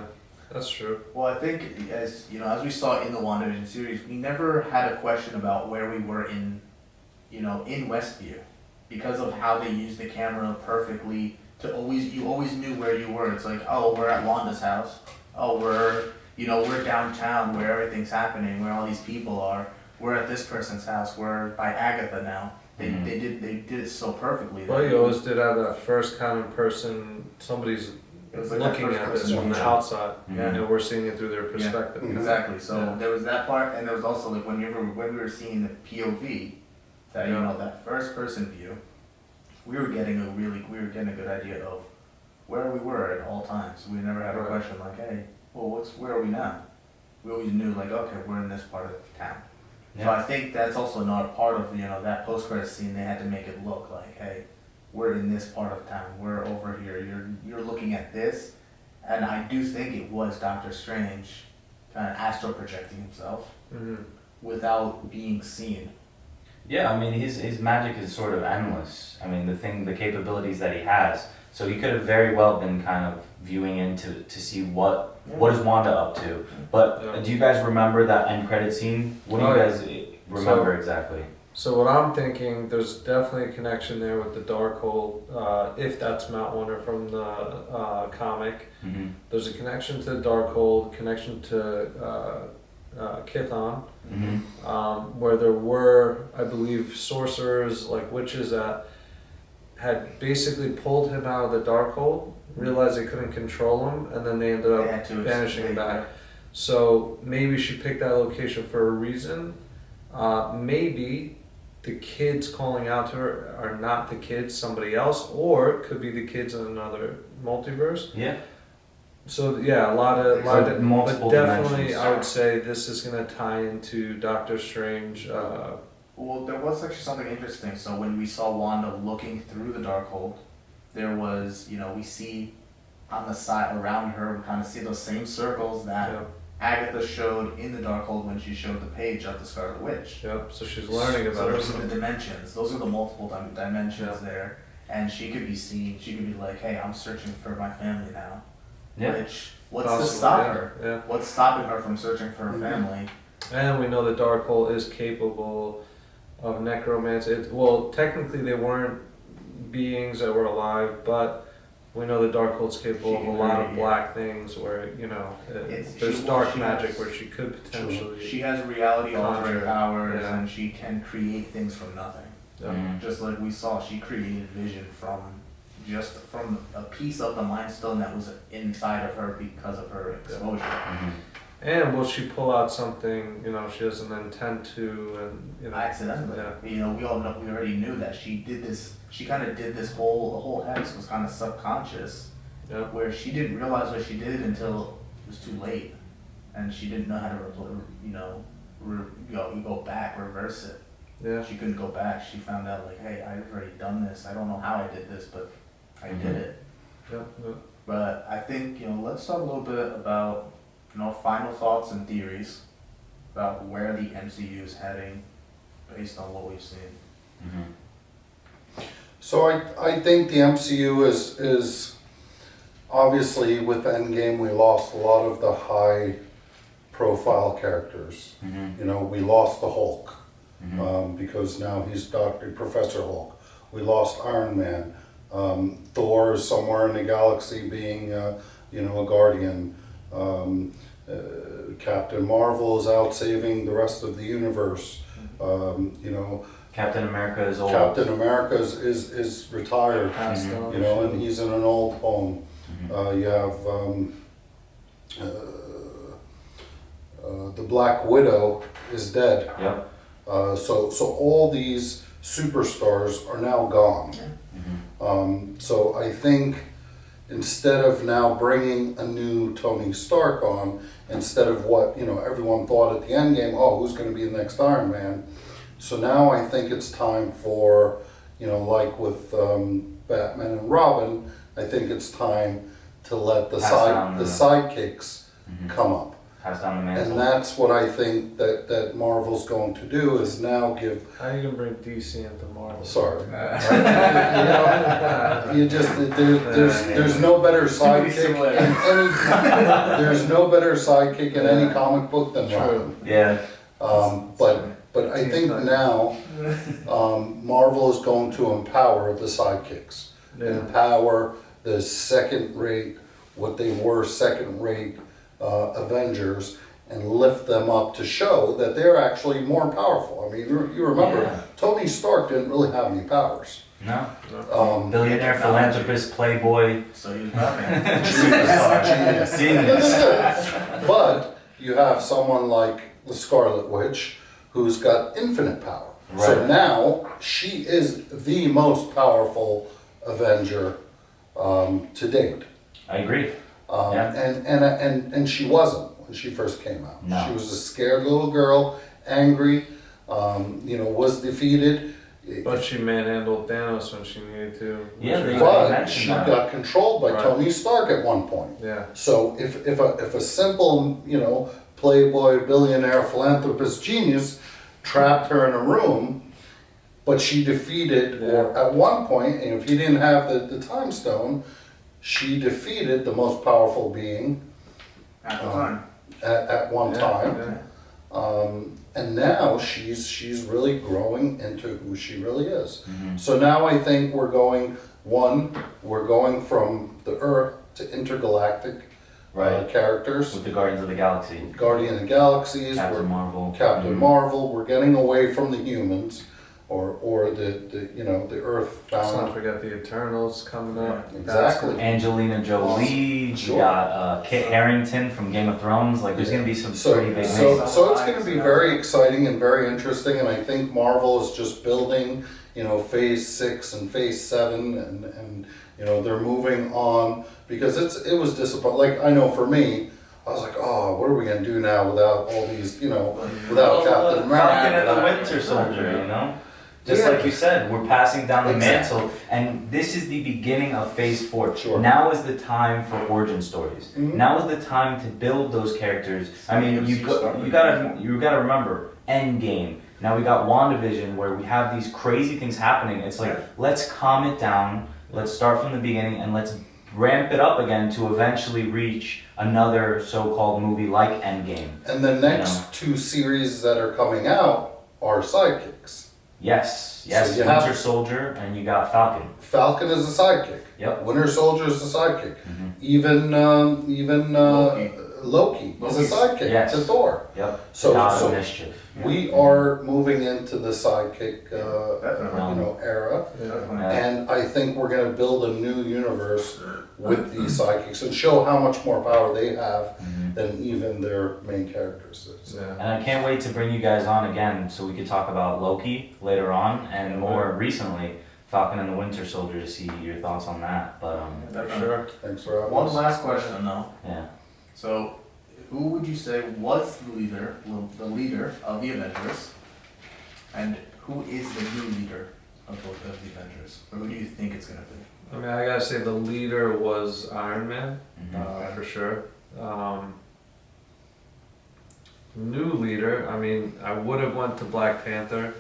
that's true. Well, I think as as we saw in the WandaVision series, we never had a question about where we were in Westview, because of how they used the camera perfectly to you always knew where you were. It's like, oh, we're at Wanda's house. Oh, we're downtown where everything's happening, where all these people are. We're at this person's house. We're by Agatha now. They Mhm. they did it so perfectly. that Well, you always did have that first kind of person. Somebody's It was like that looking first at this person from the view. outside, Mhm. and we're seeing it through their perspective. Yeah. Exactly. So Yeah. there was that part, and there was also like when we were seeing the POV, that Yeah. that first person view, we were getting a good idea of where we were at all times. We never had a Right. question like, hey, well, where are we now? We always knew like, okay, we're in this part of town. So Yeah. I think that's also not part of that post-credit scene. They had to make it look like, hey, we're in this part of town. We're over here. You're looking at this, and I do think it was Doctor Strange, kind of astral projecting himself Mhm. without being seen. Yeah, I mean, his magic is sort of endless. I mean, the capabilities that he has. So he could have very well been kind of viewing in to see what is Wanda up to. But Yeah. do you guys remember that end credit scene? What do Oh, you yeah. guys remember exactly? So what I'm thinking, there's definitely a connection there with the Darkhold, if that's Mount Wonder from the comic. Mm-hmm. There's a connection to the Darkhold, connection to Kithon, Mm-hmm. where there were, I believe, sorcerers, like witches, that had basically pulled him out of the Darkhold, realized they couldn't control him, and then they ended They up had to banishing him explain back. So maybe she picked that location for a reason. Maybe the kids calling out to her are not the kids, somebody else, or it could be the kids in another multiverse. Yeah. So yeah, a lot of Like multiple but definitely dimensions. I would say this is gonna tie into Doctor Strange. Well, there was actually something interesting. So when we saw Wanda looking through the Darkhold, there was, we see on the side around her, we kind of see those same circles that Yep, Agatha showed in the Darkhold when she showed the page of the Scarlet Witch. yep. So she's learning So about those are herself. the dimensions. Those are the multiple dimensions Yeah. there. And she could be seen. She could be like, "Hey, I'm searching for my family now." Yeah. Which, what's Possibly, to stop yeah, her? Yeah. What's stopping her from searching for her family? And we know the Darkhold is capable of necromancy. Well, technically they weren't beings that were alive, but we know the Darkhold's capable She of a can lot read, of yeah. black things where, there's She dark has- magic where she could potentially. She has reality altering Conjure, powers, yeah. and she can create things from nothing. Yeah. Mhm. Just like we saw, she created Vision from a piece of the Mind Stone that was inside of her because of her exposure. Mhm. And will she pull out something, she doesn't intend to, and, Accidentally. Yeah. We already knew that she did this. She kind of did this the whole hex was kind of subconscious, Yeah. where she didn't realize what she did until it was too late, and she didn't know how to, go back, reverse it. Yeah. She couldn't go back. She found out like, hey, I've already done this. I don't know how I did this, but I Mhm. did it. Yeah. Yeah. But I think, let's talk a little bit about, final thoughts and theories about where the MCU is heading based on what we've seen. Mhm. So I think the MCU is obviously with Endgame we lost a lot of the high profile characters. Mhm. We lost the Hulk Mhm. because now he's Professor Hulk. We lost Iron Man. Thor is somewhere in the galaxy being a guardian. Captain Marvel is out saving the rest of the universe. Captain America is old. Captain America is retired. Passed Mhm. on. And he's in an old home. Mhm. You have the Black Widow is dead. Yep. So all these superstars are now gone. Mhm. So I think instead of now bringing a new Tony Stark on, instead of what everyone thought at the end game, oh, who's going to be the next Iron Man? So now I think it's time for like with Batman and Robin, I think it's time to let the Pass down the- sidekicks Mhm. come up. Pass down the mantle. And that's what I think that Marvel's going to do is now give. How are you gonna bring DC into Marvel? Sorry, you just there's no better sidekick in any. There's no better sidekick in any comic book than Robin. Yeah. But I think now Marvel is going to empower the sidekicks, Yeah. empower the second-rate, what they were second-rate Avengers, and lift them up to show that they're actually more powerful. I mean, you remember, Yeah. Tony Stark didn't really have any powers. No. Um, Billionaire, philanthropist, playboy, So he was Batman. superstar, genius. But you have someone like the Scarlet Witch who's got infinite power. So Right. now she is the most powerful Avenger to date. I agree. Yeah. And she wasn't when she first came out. No. She was a scared little girl, angry, was defeated. But she manhandled Thanos when she needed to. Yeah, they- But mentioned she that. got controlled by Right. Tony Stark at one point. Yeah. So if a simple, playboy, billionaire, philanthropist genius trapped her in a room, but she defeated, or at one point, and if he didn't have the time stone, she defeated the most powerful being At the time. at one Yeah, time. yeah. And now she's really growing into who she really is. Mhm. So now I think we're going from the Earth to intergalactic Right. characters. With the Guardians of the Galaxy. Guardian of the Galaxies, Captain we're Marvel. Captain Mhm. Marvel. We're getting away from the humans, or the Let's Earthbound. not forget the Eternals coming up. Yeah, exactly. Angelina Jolie. Sure. We got Kit Harington from Game of Thrones. Like, there's gonna be some pretty big names. So it's going to be very exciting and very interesting, and I think Marvel is just building, Phase 6 and Phase 7, You know, they're moving on because it was disappointing. Like, I know for me, I was like, oh, what are we gonna do now without all these, you know, without Captain America? Falcon and the Winter Soldier, you know? Just Yeah. like you said, we're passing down the Exactly. mantle, and this is the beginning of Phase 4. Sure. Now is the time for origin stories. Mhm. Now is the time to build those characters. I mean, you started. gotta remember Endgame. Now we got WandaVision, where we have these crazy things happening. It's like, let's calm it down. Let's start from the beginning, and let's ramp it up again to eventually reach another so-called movie like Endgame. And the next two series that are coming out are sidekicks. Yes, So you Winter have- Soldier, and you got Falcon. Falcon is a sidekick. Yep. Winter Soldier is a sidekick. Mhm. Even Loki is a Loki's- sidekick yes. to Thor. Yep. So- God of so Mischief. We are moving into the sidekick, Definitely. era, Definitely. and I think we're going to build a new universe with these sidekicks and show how much more power they have Mhm. than even their main characters. Yeah. And I can't wait to bring you guys on again so we could talk about Loki later on, and more recently, Falcon and the Winter Soldier, to see your thoughts on that. But Definitely. Sure. Thanks for having One us. last question though. yeah, So, who would you say was the leader of the Avengers, and who is the new leader of both of the Avengers, or who do you think it's gonna be? I mean, I gotta say the leader was Iron Man, Mhm. for sure. New leader, I mean, I would have went to Black Panther.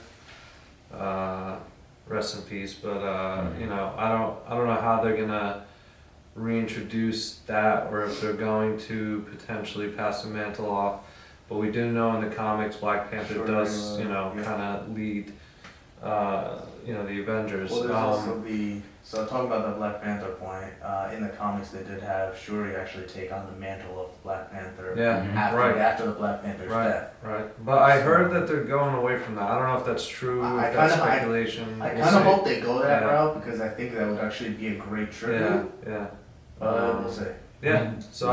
Rest in peace, but you know, I don't know how they're gonna reintroduce that, or if they're going to potentially pass the mantle off. But we do know in the comics, Black Panther Sure, does, you know, yeah. kind of lead, you know, the Avengers. Well, there's also so talking about the Black Panther point, in the comics they did have Shuri actually take on the mantle of Black Panther Yeah, Mhm. after the Black Panther's right, death. right. But I heard that they're going away from that. I don't know if that's true. I If that's kinda- speculation. I We'll kind of see. hope they go that Yeah. route because I think that would actually be a great tribute. Yeah, But we'll see. yeah. So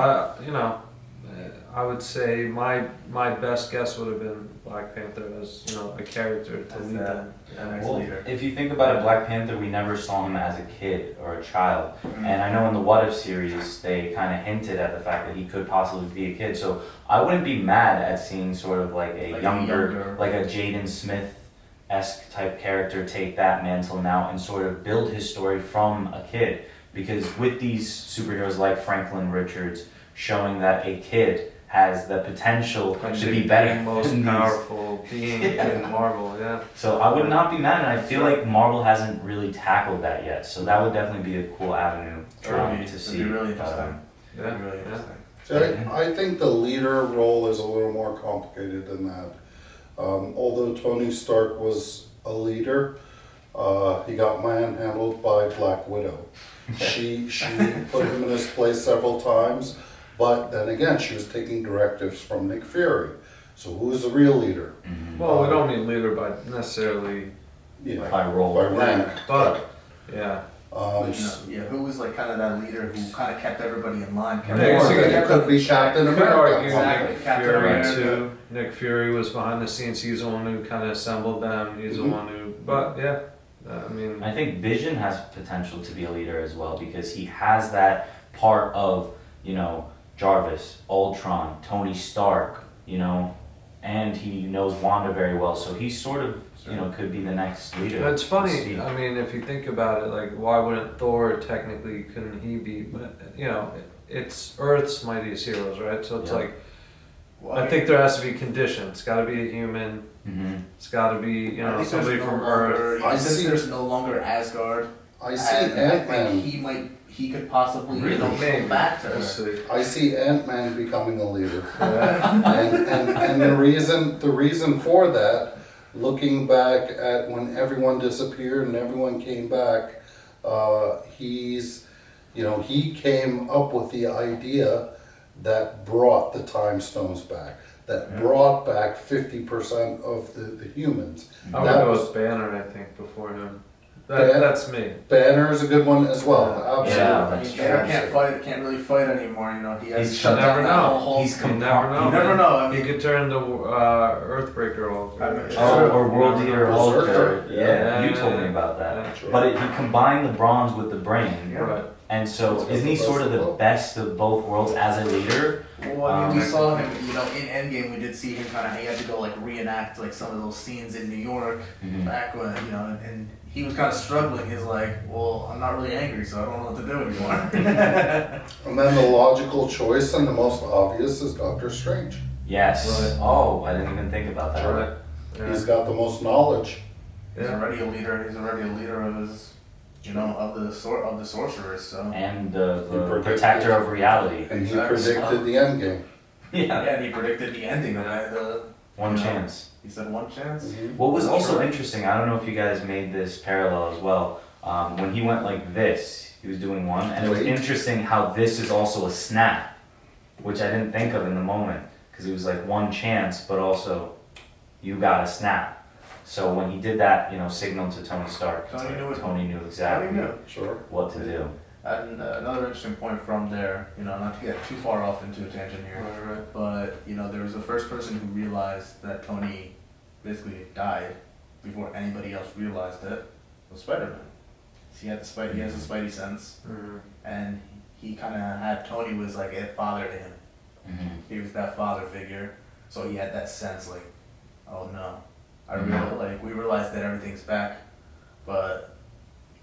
I would say my best guess would have been Black Panther as, you know, a character to As lead that- them. The next Well, leader. if you think about it, Black Panther, we never saw him as a kid or a child. Mhm. And I know in the What If series, they kind of hinted at the fact that he could possibly be a kid. So I wouldn't be mad at seeing sort of like a Like a younger, younger- like a Jaden Smith-esque type character take that mantle now and sort of build his story from a kid. Because with these superheroes like Franklin Richards, showing that a kid has the potential And to the be better most than these. powerful being in Marvel. Yeah. So I would not be mad, and I feel like Marvel hasn't really tackled that yet. So that would definitely be a cool avenue to see. It'd be really But, interesting. Yeah. It'd be really Yeah. interesting. So I think the leader role is a little more complicated than that. Although Tony Stark was a leader, he got manhandled by Black Widow. She put him in his place several times, but then again, she was taking directives from Nick Fury. So who's the real leader? mhm. Well, we don't mean leader by necessarily, You know, By role. by rank. but yeah. But, you know, who was like kind of that leader who kind of kept everybody in line? Kept Yeah, Or so that you it could be Captain Could argue America. Exactly. Nick Captain Fury America. too. Nick Fury was behind the scenes. He's the one who kind of assembled them. He's the Mhm. one who. But yeah, I mean, I think Vision has potential to be a leader as well because he has that part of, you know, Jarvis, Ultron, Tony Stark, you know, and he knows Wanda very well. So he sort of, you know, could be the next leader. it's funny. Steve. I mean, if you think about it, like, why wouldn't Thor technically? Couldn't he be? But you know, it's Earth's mightiest heroes, right? So it's Yeah. like, Well, I think there has to be conditions. It's got to be a human. Mhm. It's got to be, you I know, think somebody there's from no Earth. longer, I since see- there's no longer Asgard, I see and I think Ant-Man. he could possibly you know, Maybe. go back to We'll her. see. I see Ant-Man becoming a leader. Yeah. And the reason for that, looking back at when everyone disappeared and everyone came back, he came up with the idea that brought the time stones back, that brought back 50% of the humans. I would That go was- with Banner, I think, before him. That's me. Banner is a good one as well. Absolutely. Yeah, I that's mean, true. Banner can't really fight anymore. You know, he has He's- shut you down never that know. whole. He's You never know. You never know. I He mean, could turn the Earthbreaker all. I mean, Oh, or World You Eater never know. Hulk. Berserker. Yeah, you told me about that. Yeah. Sure. But he combined the bronze with the brain. Yeah. Right. And so, That's isn't he the sort of best the of both. best of both worlds as a leader? well, I mean, we Um, saw him. You know, in Endgame, we did see him kind of. He had to go like reenact like some of those scenes in New York Mhm. back when and he was kind of struggling. He's like, well, I'm not really angry, so I don't know what to do anymore. And then the logical choice and the most obvious is Doctor Strange. Yes. Right. Oh, I didn't even think about that. Right. Yeah. He's got the most knowledge. He's already a leader. He's already a leader of his, you know, of the sorcerers. So And He the predicted- protector of reality. And he Exactly. predicted the end game. Yeah. yeah, and he predicted the ending of it. One Yeah. chance. He said one chance. What was also Sure. interesting, I don't know if you guys made this parallel as well. When he went like this, he was doing one, and it was Wait. interesting how this is also a snap, which I didn't think of in the moment, because he was like one chance, but also you got a snap. So when he did that, you know, signal to Tony Stark, it's Tony like knew it. Tony knew exactly Tony knew. Sure. what to do. And another interesting point from there, you know, not to get too far off into a tangent here, Right, right. but you know, there was the first person who realized that Tony basically died before anybody else realized it was Spider-Man. He had he has a Spidey sense, Mhm. and he kind of had Tony was like a father to him. Mhm. He was that father figure, so he had that sense like, oh no, we realized that everything's back, but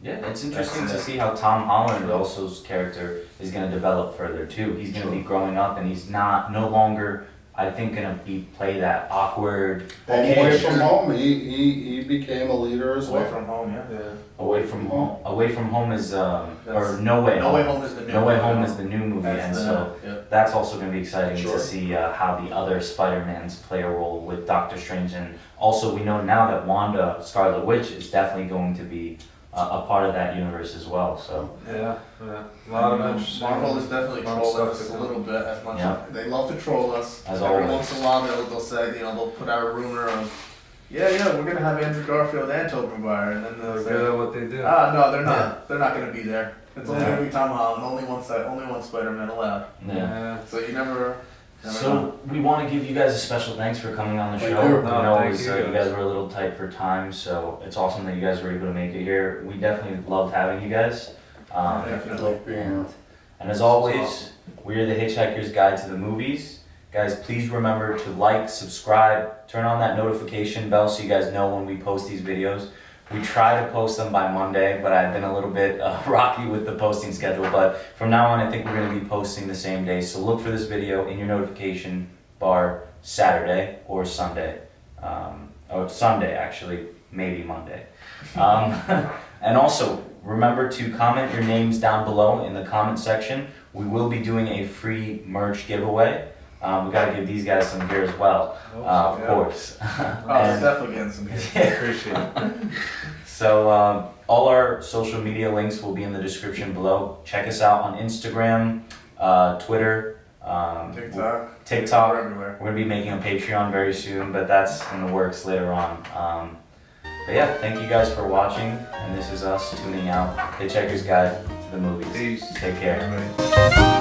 Yeah, it's interesting That's to it. see how Tom Holland also's character is going to develop further too. He's going to be growing up, and he's no longer, I think, going to play that awkward. And Okay, away sure. from home, he became a leader as away well. from home, yeah. Yeah. Away from home. Away from home is or That's- No Way No Way Home. Home is the new. No Way one. Home is the new movie, That's and the- so yeah. that's also going to be exciting Sure. to see how the other Spider-Mans play a role with Doctor Strange, and also we know now that Wanda, Scarlet Witch, is definitely going to be a part of that universe as well. So Yeah. Yeah. A lot of interesting. Marvel is definitely lot of trolling stuff us to a come. little bit as much. Yeah. They love to troll us. As Every always. once in a while they'll say, you know, they'll put out a rumor of, yeah, we're gonna have Andrew Garfield and Tobey Maguire, and then they'll They're say, good at what they do. no, they're not. They're not gonna be there. It's only Yeah. gonna be Tom Holland. Only one Spider-Man allowed. yeah. So you never know. So we want to give you guys a special thanks for coming on the Thank show. you. We No, know thank it was, you you guys. guys were a little tight for time, so it's awesome that you guys were able to make it here. We definitely loved having you guys. I Definitely. love being here. And as always, we are the Hitchhikers Guide to the Movies. Guys, please remember to like, subscribe, turn on that notification bell so you guys know when we post these videos. We try to post them by Monday, but I've been a little bit rocky with the posting schedule. But from now on, I think we're going to be posting the same day. So look for this video in your notification bar Saturday or Sunday. Or Sunday, actually, maybe Monday. And also, remember to comment your names down below in the comment section. We will be doing a free merch giveaway. We got to give these guys some gear as well, of Yeah. course. Oh, And- it's definitely getting some good. Appreciate it. So all our social media links will be in the description below. Check us out on Instagram, Twitter, TikTok. We're everywhere. We're gonna be making a Patreon very soon, but that's in the works later on. But yeah, thank you guys for watching, and this is us tuning out. Hitchhiker's Guide to the Movies. Peace. Take care. Everybody.